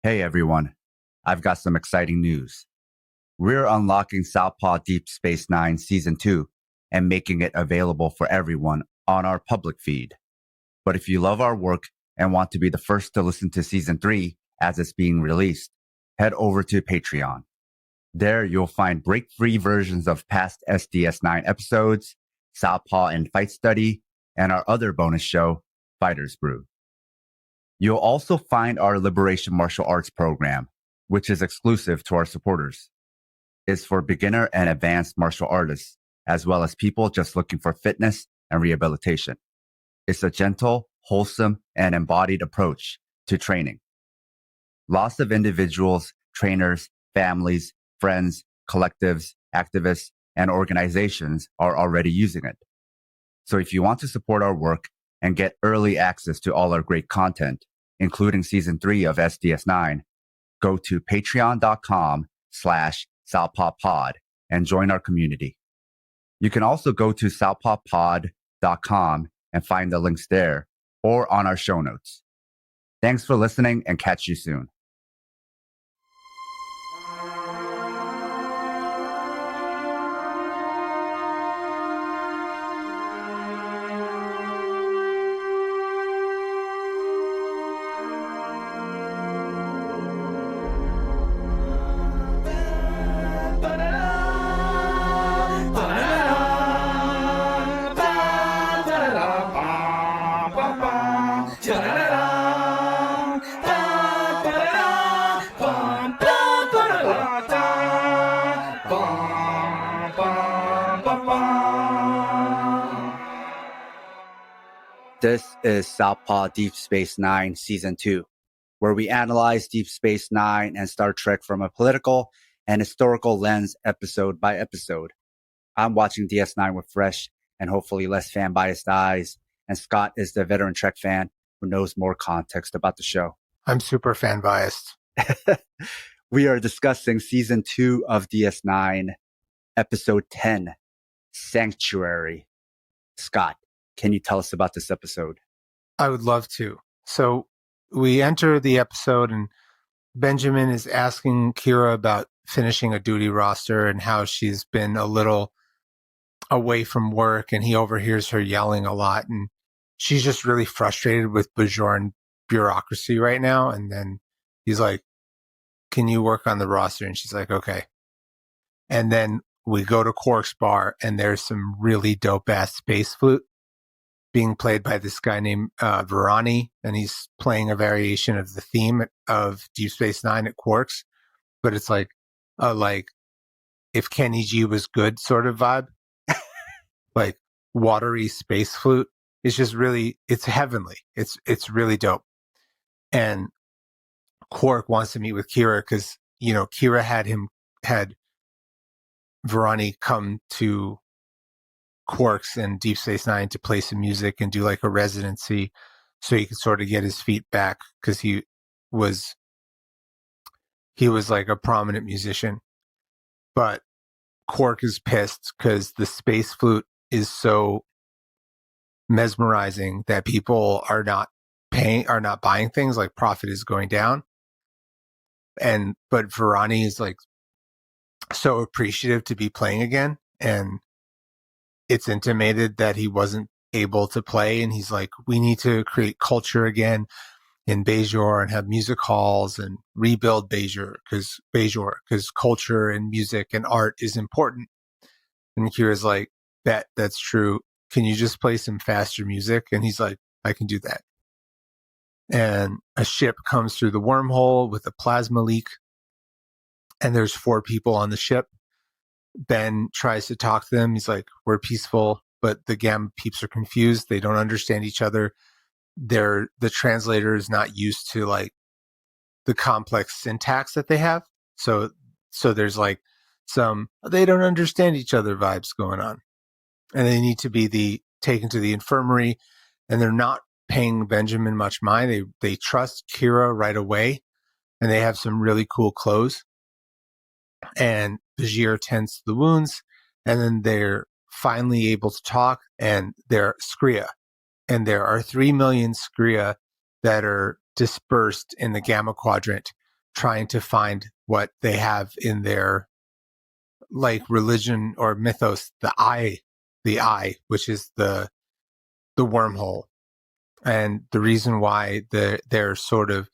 Hey everyone, I've got some exciting news. We're unlocking Southpaw Deep Space Nine Season 2 and making it available for everyone on our public feed. But if you love our work and want to be the first to listen to Season 3 as it's being released, head over to Patreon. There you'll find break-free versions of past SDS9 episodes, Southpaw and Fight Study, and our other bonus show, Fighters Brew. You'll also find our Liberation Martial Arts program, which is exclusive to our supporters. It's for beginner and advanced martial artists, as well as people just looking for fitness and rehabilitation. It's a gentle, wholesome, and embodied approach to training. Lots of individuals, trainers, families, friends, collectives, activists, and organizations are already using it. So if you want to support our work and get early access to all our great content, including Season 3 of SDS9, go to patreon.com/southpawpod and join our community. You can also go to southpawpod.com and find the links there or on our show notes. Thanks for listening and catch you soon. This is Southpaw Deep Space Nine Season 2, where we analyze Deep Space Nine and Star Trek from a political and historical lens episode by episode. I'm watching DS9 with fresh and hopefully less fan-biased eyes, and Scott is the veteran Trek fan who knows more context about the show. I'm super fan-biased. We are discussing Season 2 of DS9, Episode 10, Sanctuary. Scott, can you tell us about this episode? I would love to. So we enter the episode and Benjamin is asking Kira about finishing a duty roster and how she's been a little away from work, and he overhears her yelling a lot, and she's just really frustrated with Bajoran bureaucracy right now. And then he's like, can you work on the roster? And she's like, okay. And then we go to Quark's bar and there's some really dope ass space flute being played by this guy named Virani, and he's playing a variation of the theme of Deep Space Nine at Quark's, but it's like if Kenny G was good sort of vibe, like watery space flute. It's just really, it's heavenly. It's really dope. And Quark wants to meet with Kira because, you know, Kira had Virani come to Quarks and Deep Space Nine to play some music and do like a residency so he could sort of get his feet back because he was like a prominent musician. But Quark is pissed because the space flute is so mesmerizing that people are not buying things, like profit is going down. But Virani is like so appreciative to be playing again, and it's intimated that he wasn't able to play, and he's like, we need to create culture again in Bajor and have music halls and rebuild Bajor because culture and music and art is important. And Kira's like, that's true. Can you just play some faster music? And he's like, I can do that. And a ship comes through the wormhole with a plasma leak, and there's 4 people on the ship. Ben tries to talk to them. He's like, we're peaceful, but the Gamma peeps are confused. They don't understand each other. The translator is not used to like the complex syntax that they have. So there's like some, they don't understand each other vibes going on. And they need to be taken to the infirmary, and they're not paying Benjamin much mind. They trust Kira right away, and they have some really cool clothes. And Bajir tends to the wounds, and then they're finally able to talk, and they're Skria. And there are 3 million Skria that are dispersed in the Gamma Quadrant trying to find what they have in their like religion or mythos, the eye, which is the wormhole. And the reason why they're sort of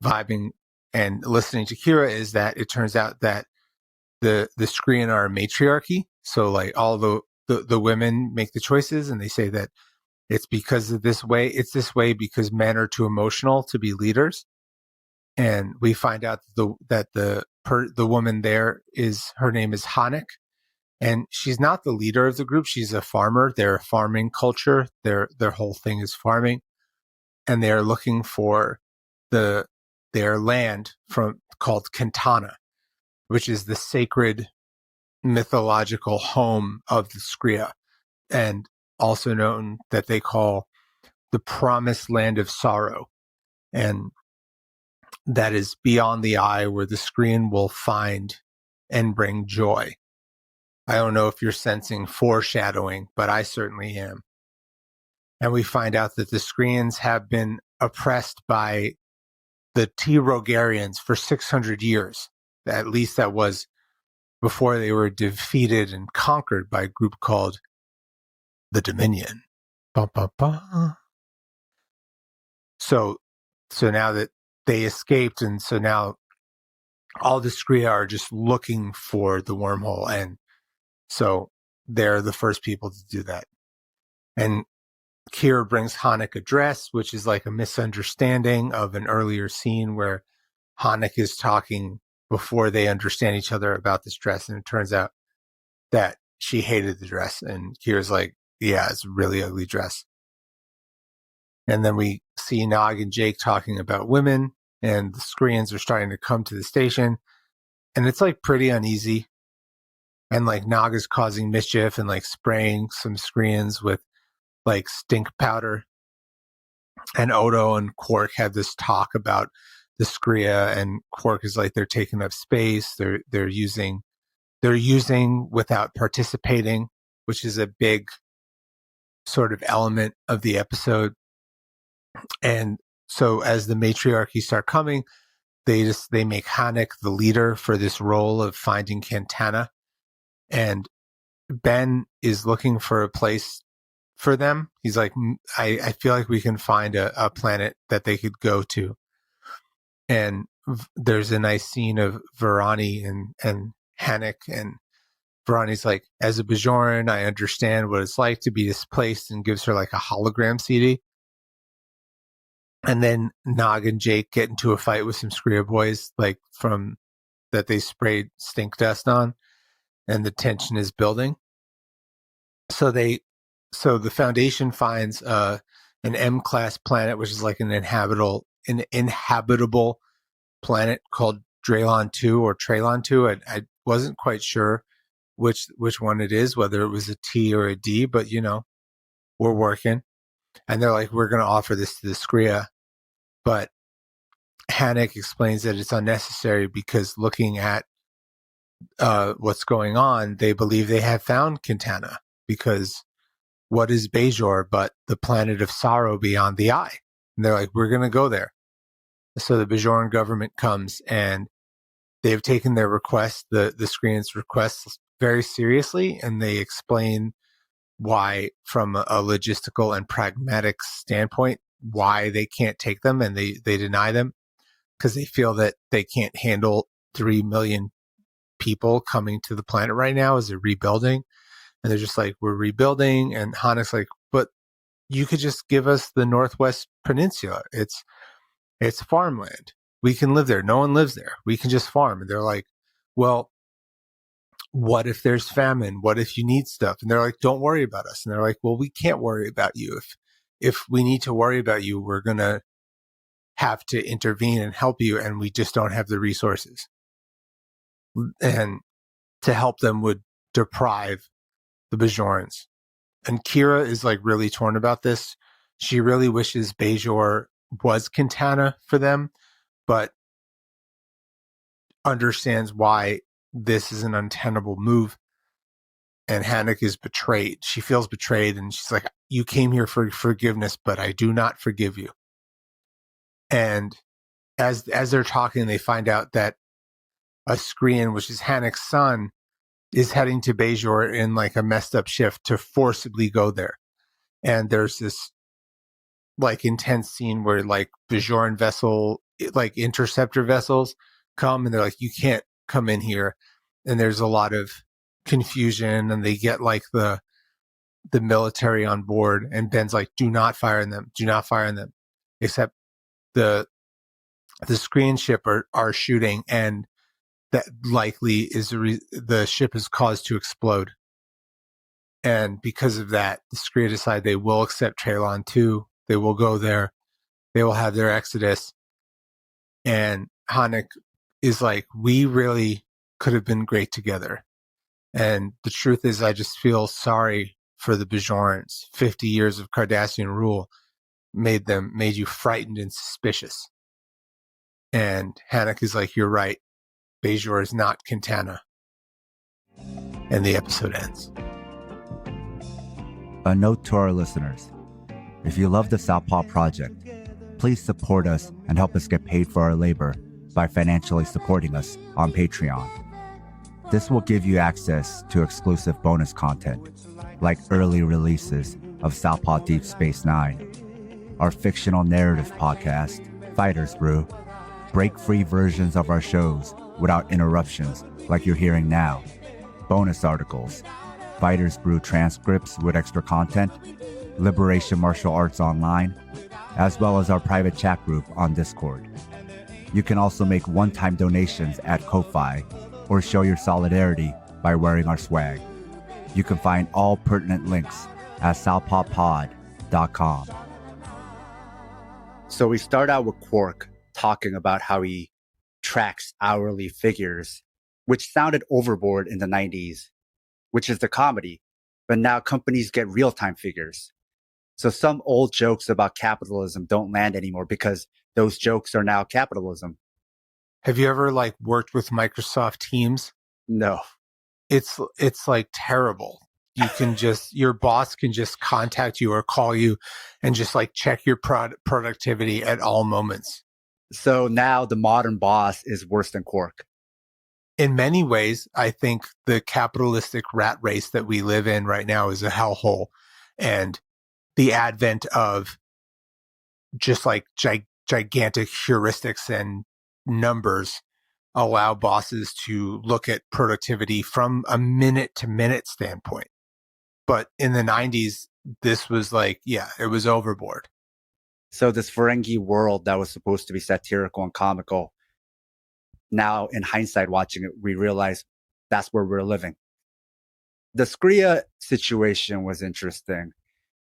vibing and listening to Kira is that it turns out that the Skrian are a matriarchy. So like all the women make the choices, and they say that it's because of this way. It's this way because men are too emotional to be leaders. And we find out that the woman there her name is Hanek, and she's not the leader of the group. She's a farmer. They're a farming culture. Their whole thing is farming, and they're looking for their land called Kentana, which is the sacred mythological home of the Skria, and also known that they call the promised land of sorrow. And that is beyond the eye, where the Skrian will find and bring joy. I don't know if you're sensing foreshadowing, but I certainly am. And we find out that the Skrians have been oppressed by the T-Rogarians for 600 years. At least that was before they were defeated and conquered by a group called the Dominion. Ba, ba, ba. So now that they escaped, and so now all the Skria are just looking for the wormhole, and so they're the first people to do that. And Kira brings Hanek a dress, which is like a misunderstanding of an earlier scene where Hanek is talking before they understand each other about this dress, and it turns out that she hated the dress, and Kira's like, yeah, it's a really ugly dress. And then we see Nog and Jake talking about women, and the Skrians are starting to come to the station, and it's like pretty uneasy. And like Nog is causing mischief and like spraying some Skrians with like stink powder. And Odo and Quark have this talk about the Skria, and Quark is like, they're taking up space. They're using without participating, which is a big sort of element of the episode. And so as the matriarchy start coming, they make Hanek the leader for this role of finding Kentana. And Ben is looking for a place for them. He's like, I feel like we can find a planet that they could go to. And there's a nice scene of Varani and Hanek, and Varani's like, as a Bajoran, I understand what it's like to be displaced, and gives her like a hologram CD. And then Nog and Jake get into a fight with some Skria boys, like from that they sprayed stink dust on, and the tension is building. So the Foundation finds an M-class planet, which is like an inhabitable planet called Draylon 2 or Traylon 2. I wasn't quite sure which one it is, whether it was a T or a D, but we're working. And they're like, we're going to offer this to the Skria. But Hanek explains that it's unnecessary because looking at what's going on, they believe they have found Quintana, because what is Bajor but the planet of sorrow beyond the eye? And they're like, we're going to go there. So the Bajoran government comes, and they've taken their request, the Skrian's requests, very seriously, and they explain why, from a logistical and pragmatic standpoint, why they can't take them, and they deny them because they feel that they can't handle 3 million people coming to the planet right now as they're rebuilding. And they're just like, we're rebuilding. And Hanek's like, but you could just give us the Northwest Peninsula. It's farmland. We can live there. No one lives there. We can just farm. And they're like, well, what if there's famine? What if you need stuff? And they're like, don't worry about us. And they're like, well, we can't worry about you. If we need to worry about you, we're going to have to intervene and help you. And we just don't have the resources. And to help them would deprive the Bajorans. And Kira is like really torn about this. She really wishes Bajor was Quintana for them, but understands why this is an untenable move. And Hanek is betrayed. She feels betrayed, and she's like, you came here for forgiveness, but I do not forgive you. And as they're talking, they find out that a Skrian, which is Hanek's son, is heading to Bajor in like a messed up shift to forcibly go there. And there's this like intense scene where like Bajoran vessel, like interceptor vessels come and they're like, you can't come in here. And there's a lot of confusion and they get like the military on board and Ben's like, do not fire on them. Do not fire on them. Except the Skrian ship are shooting and that likely is the ship is caused to explode. And because of that, the Skrian decide they will accept Traylon too. They will go there. They will have their exodus. And Hanek is like, we really could have been great together. And the truth is, I just feel sorry for the Bajorans. 50 years of Cardassian rule made you frightened and suspicious. And Hanek is like, you're right. Bajor is not Quintana. And the episode ends. A note to our listeners. If you love the Southpaw Project, please support us and help us get paid for our labor by financially supporting us on Patreon. This will give you access to exclusive bonus content, like early releases of Southpaw Deep Space Nine, our fictional narrative podcast, Fighters Brew, break-free versions of our shows without interruptions like you're hearing now, bonus articles, Fighters Brew transcripts with extra content, Liberation Martial Arts Online, as well as our private chat group on Discord. You can also make one-time donations at Ko-Fi or show your solidarity by wearing our swag. You can find all pertinent links at southpawpod.com. So we start out with Quark talking about how he tracks hourly figures, which sounded overboard in the 90s, which is the comedy, but now companies get real-time figures. So some old jokes about capitalism don't land anymore because those jokes are now capitalism. Have you ever like worked with Microsoft Teams? No. It's like terrible. You can just, your boss can just contact you or call you and just like check your productivity at all moments. So now the modern boss is worse than Quark. In many ways, I think the capitalistic rat race that we live in right now is a hellhole. And the advent of just like gigantic heuristics and numbers allow bosses to look at productivity from a minute to minute standpoint. But in the 90s, this was like, yeah, it was overboard. So this Ferengi world that was supposed to be satirical and comical, now in hindsight watching it, we realize that's where we're living. The Skria situation was interesting.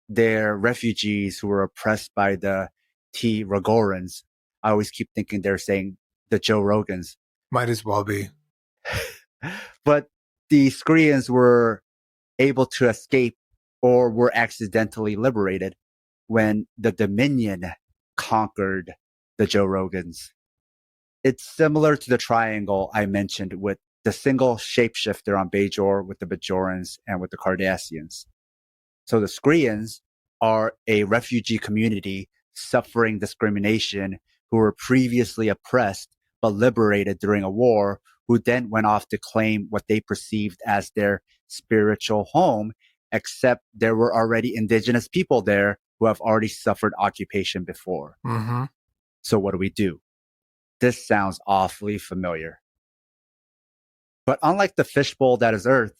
They're refugees who were oppressed by the T. Rogorans. I always keep thinking they're saying the Joe Rogans. Might as well be. But the Skrians were able to escape or were accidentally liberated when the Dominion conquered the Joe Rogans. It's similar to the triangle I mentioned with the single shapeshifter on Bajor with the Bajorans and with the Cardassians. So the Skrians are a refugee community suffering discrimination who were previously oppressed but liberated during a war, who then went off to claim what they perceived as their spiritual home, except there were already indigenous people there who have already suffered occupation before. Mm-hmm. So what do? This sounds awfully familiar. But unlike the fishbowl that is Earth,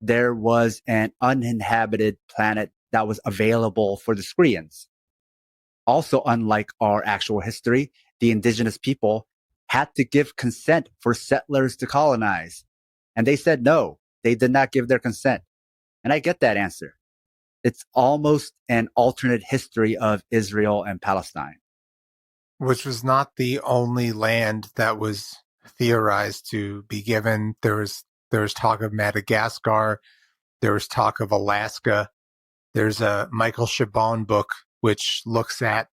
there was an uninhabited planet that was available for the Skrians. Also, unlike our actual history, the indigenous people had to give consent for settlers to colonize. And they said no, they did not give their consent. And I get that answer. It's almost an alternate history of Israel and Palestine. Which was not the only land that was theorized to be given. There was talk of Madagascar. There was talk of Alaska. There's a Michael Chabon book which looks at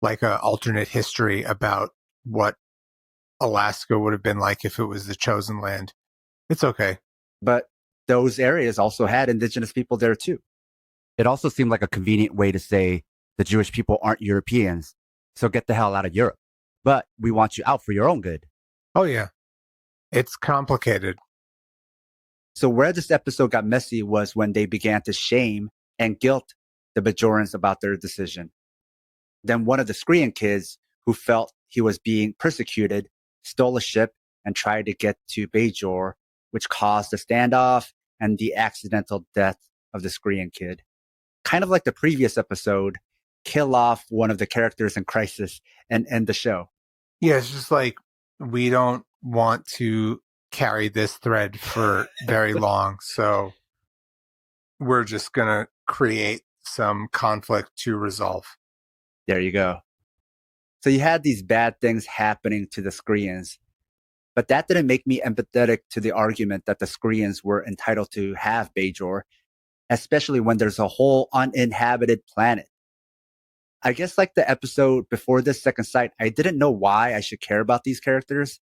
like an alternate history about what Alaska would have been like if it was the chosen land. It's okay. But those areas also had indigenous people there too. It also seemed like a convenient way to say the Jewish people aren't Europeans, so get the hell out of Europe. but we want you out for your own good. Oh, yeah. It's complicated. So where this episode got messy was when they began to shame and guilt the Bajorans about their decision. Then one of the Skrean kids who felt he was being persecuted stole a ship and tried to get to Bajor, which caused a standoff and the accidental death of the Skrean kid. Kind of like the previous episode, kill off one of the characters in crisis and end the show. Yeah, it's just like we don't want to carry this thread for very long, so we're just going to create some conflict to resolve. There you go. So you had these bad things happening to the Skreans, but that didn't make me empathetic to the argument that the Skreans were entitled to have Bajor, especially when there's a whole uninhabited planet. I guess like the episode before this Second Sight, I didn't know why I should care about these characters.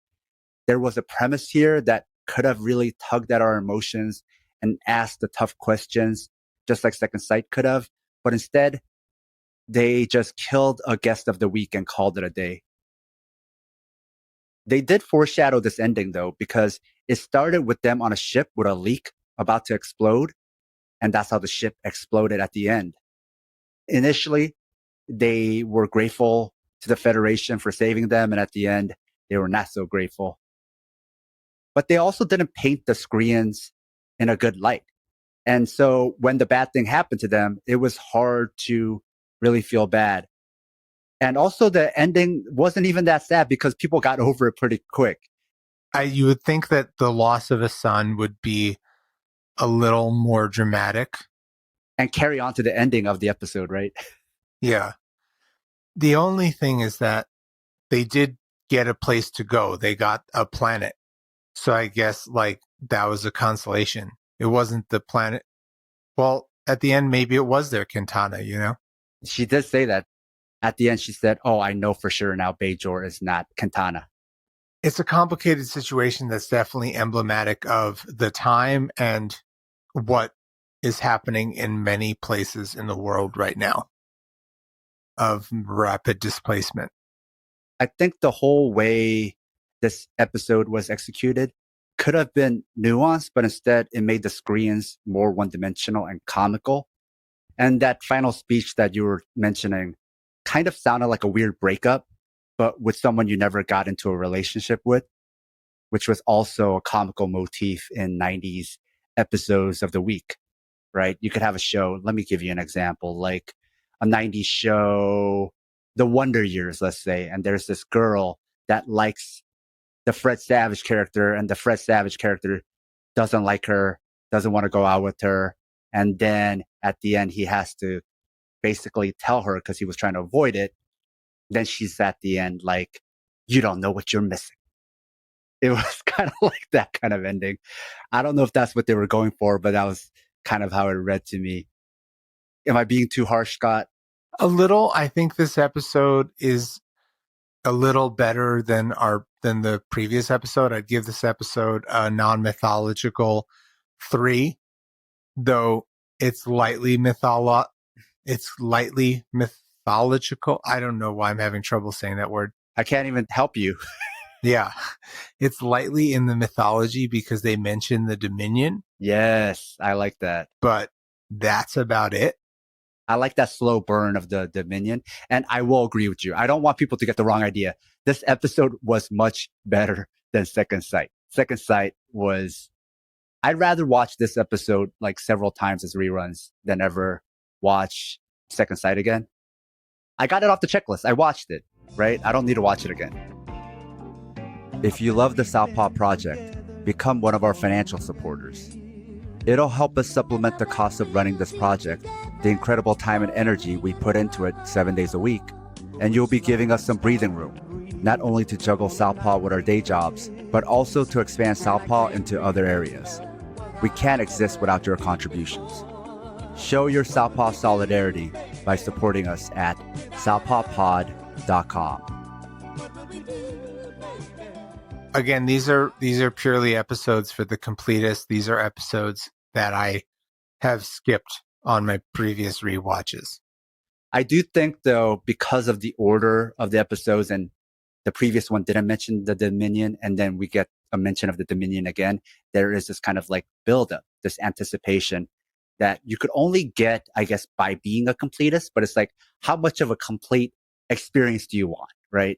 There was a premise here that could have really tugged at our emotions and asked the tough questions, just like Second Sight could have. But instead, they just killed a guest of the week and called it a day. They did foreshadow this ending, though, because it started with them on a ship with a leak about to explode, and that's how the ship exploded at the end. Initially, they were grateful to the Federation for saving them, and at the end, they were not so grateful. But they also didn't paint the Skreans in a good light. And so when the bad thing happened to them, it was hard to really feel bad. And also the ending wasn't even that sad because people got over it pretty quick. You would think that the loss of a son would be a little more dramatic. And carry on to the ending of the episode, right? Yeah. The only thing is that they did get a place to go. They got a planet. So I guess like that was a consolation. It wasn't the planet. Well, at the end, maybe it was their Quintana, you know? She did say that. At the end, she said, "Oh, I know for sure now Bajor is not Quintana." It's a complicated situation that's definitely emblematic of the time and what is happening in many places in the world right now of rapid displacement. I think the whole way this episode was executed could have been nuanced, but instead it made the Skreans more one-dimensional and comical. And that final speech that you were mentioning kind of sounded like a weird breakup, but with someone you never got into a relationship with, which was also a comical motif in 90s episodes of the week, right? You could have a show. Let me give you an example, like a 90s show, The Wonder Years, let's say, and there's this girl that likes the Fred Savage character, and the Fred Savage character doesn't like her, doesn't want to go out with her. And then at the end, he has to basically tell her because he was trying to avoid it. Then she's at the end like, you don't know what you're missing. It was kind of like that kind of ending. I don't know if that's what they were going for, but that was kind of how it read to me. Am I being too harsh, Scott? A little. I think this episode is a little better than the previous episode. I'd give this episode a non-mythological 3, though it's lightly mythological. I don't know why I'm having trouble saying that word. I can't even help you. Yeah. It's lightly in the mythology because they mention the Dominion. Yes, I like that. But that's about it. I like that slow burn of the Dominion. And I will agree with you. I don't want people to get the wrong idea. This episode was much better than Second Sight. Second Sight was, I'd rather watch this episode like several times as reruns than ever watch Second Sight again. I got it off the checklist. I watched it, right? I don't need to watch it again. If you love the Southpaw Project, become one of our financial supporters. It'll help us supplement the cost of running this project, the incredible time and energy we put into it 7 days a week, and you'll be giving us some breathing room, not only to juggle Southpaw with our day jobs, but also to expand Southpaw into other areas. We can't exist without your contributions. Show your Southpaw solidarity by supporting us at southpawpod.com. Again, these are purely episodes for the completists. These are episodes that I have skipped on my previous rewatches. I do think, though, because of the order of the episodes and the previous one didn't mention the Dominion, and then we get a mention of the Dominion again, there is this kind of like buildup, this anticipation that you could only get, I guess, by being a completist. But it's like, how much of a complete experience do you want, right?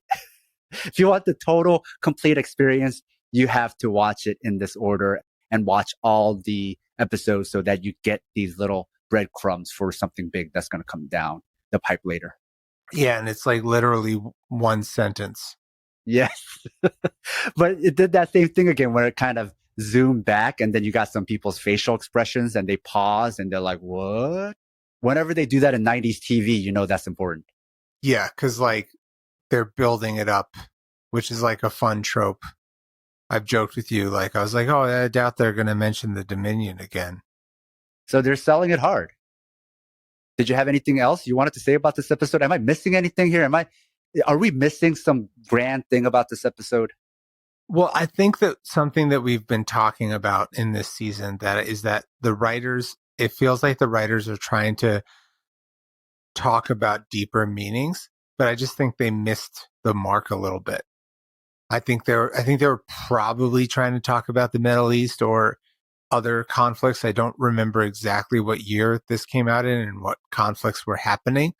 If you want the total complete experience, you have to watch it in this order and watch all the episodes so that you get these little breadcrumbs for something big that's going to come down the pipe later. Yeah, and it's like literally one sentence. Yes. But it did that same thing again where it kind of zoomed back and then you got some people's facial expressions and they pause and they're like, what? Whenever they do that in 90s TV, you know that's important. Yeah, because like they're building it up, which is like a fun trope. I've joked with you, like I was like, oh, I doubt they're going to mention the Dominion again. So they're selling it hard. Did you have anything else you wanted to say about this episode? Am I missing anything here? Are we missing some grand thing about this episode? Well, I think that something that we've been talking about in this season that is that the writers, it feels like the writers are trying to talk about deeper meanings, but I just think they missed the mark a little bit. I think they were probably trying to talk about the Middle East or other conflicts. I don't remember exactly what year this came out in and what conflicts were happening,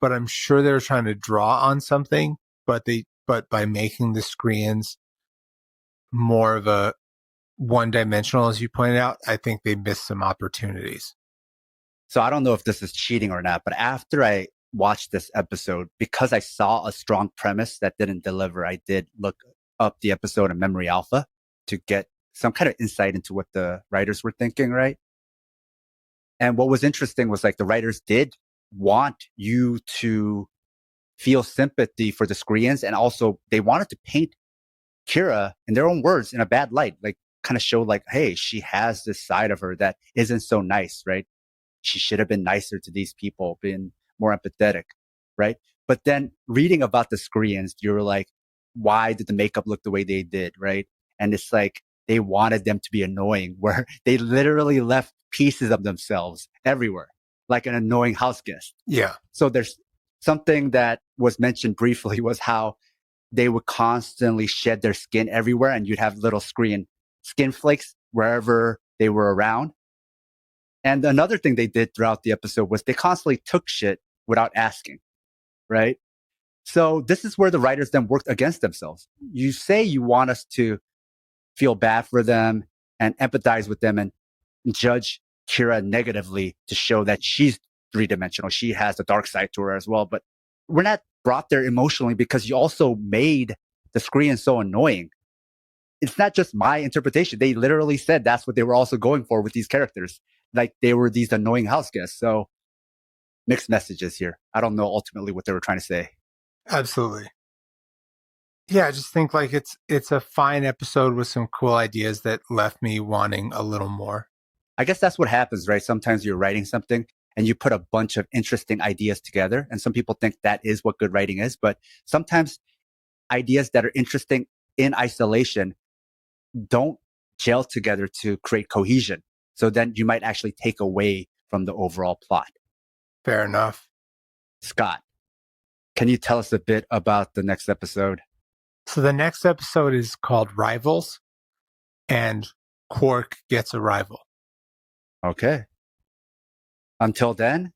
but I'm sure they were trying to draw on something, but by making the Screens more of a one-dimensional, as you pointed out, I think they missed some opportunities. So I don't know if this is cheating or not, but after I watched this episode, because I saw a strong premise that didn't deliver, I did look up the episode in Memory Alpha to get some kind of insight into what the writers were thinking, right? And what was interesting was like the writers did want you to feel sympathy for the Skreans, and also they wanted to paint Kira, in their own words, in a bad light, like kind of show like, hey, she has this side of her that isn't so nice, right? She should have been nicer to these people, been more empathetic, right? But then reading about the Skreans, you're like, why did the makeup look the way they did, right? And it's like they wanted them to be annoying, where they literally left pieces of themselves everywhere, like an annoying house guest. Yeah. So there's something that was mentioned briefly was how they would constantly shed their skin everywhere and you'd have little skin flakes wherever they were around. And another thing they did throughout the episode was they constantly took shit without asking, right? So this is where the writers then worked against themselves. You say you want us to feel bad for them and empathize with them and judge Kira negatively to show that she's three-dimensional. She has a dark side to her as well. But we're not brought there emotionally because you also made the Skrean so annoying. It's not just my interpretation. They literally said that's what they were also going for with these characters. Like they were these annoying house guests. So mixed messages here. I don't know ultimately what they were trying to say. Absolutely. Yeah, I just think like it's a fine episode with some cool ideas that left me wanting a little more. I guess that's what happens, right? Sometimes you're writing something and you put a bunch of interesting ideas together. And some people think that is what good writing is. But sometimes ideas that are interesting in isolation don't gel together to create cohesion. So then you might actually take away from the overall plot. Fair enough. Scott, can you tell us a bit about the next episode? So the next episode is called Rivals, and Quark gets a rival. Okay. Until then.